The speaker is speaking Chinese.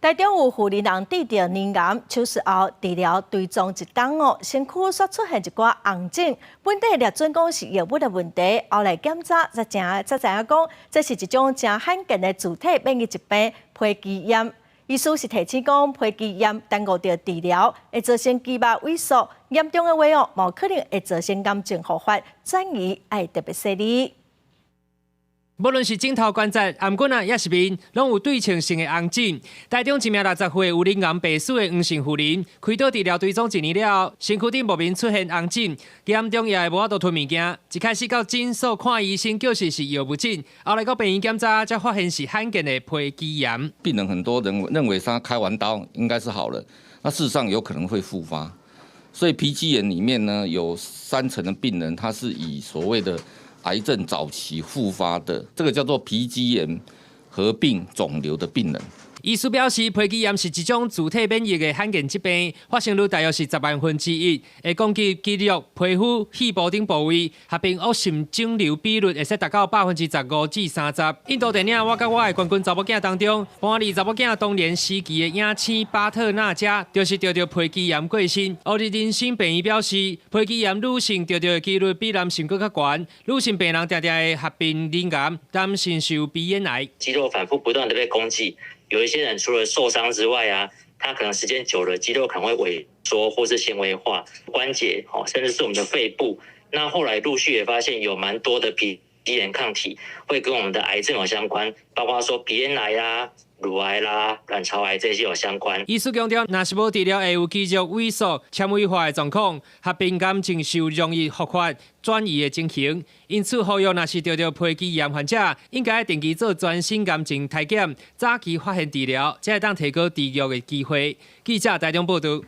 台中有护理人治疗乳癌手术后，治疗追踪一天后，身躯却出现一寡红疹。本地粒准讲是药物的问题，后来检查才知影讲，这是一种真罕见的自体免疫疾病——皮肌炎。医师是提醒讲，皮肌炎耽误着治疗，会造成肌肉萎缩，严重的话哦，无可能会造成癌症复发，转移要特别细腻。 无论是颈头关节、颔骨啊，也是面，拢有对称性的红疹。台中一名60岁有乳癌病史的黄姓妇人，开刀治疗追踪1年了后，身躯顶莫名出现红疹，严重也会无法度吞物件。一开始到诊所看医生，叫是药物疹，后来到病院检查，才发现是罕见的皮肌炎。病人很多人认为他开完刀应该是好了，那事实上有可能会复发。所以皮肌炎里面呢，有30%的病人，他是以所谓的 癌症早期复发的，这个叫做皮肌炎合并肿瘤的病人。医师表示，皮肌炎是一种自体免疫的罕见疾病，发生率大约是10万分之一，会攻击肌肉、皮肤、肺部等部位，合并恶性肿瘤比率会使达到15%至30%。印度电影《我甲我的冠军查某囝》当中，潘丽查某囝当年时期的影星巴特纳加，就是得着皮肌炎过身。欧日人生病医表示，皮肌炎女性得着的几率比男性更较悬，女性病人常常会合并乳癌，担心受鼻咽癌。肌肉反复不断的被攻击。 有一些人除了受伤之外啊，他可能时间久了，肌肉可能会萎缩或是纤维化，关节甚至是我们的肺部。那后来陆续也发现有蛮多的皮炎抗体会跟我们的癌症有相关，包括说鼻咽癌啦、乳癌啦、卵巢癌这些有相关。医师强调，若是无治疗，会有肌肉萎缩、纤维化的状况，合并癌症受容易复发、转移的情形。因此，呼吁若是得皮肌炎患者，应该定期做全身癌症体检，早期发现治疗，才会当提高治愈的机会。记者台中报道。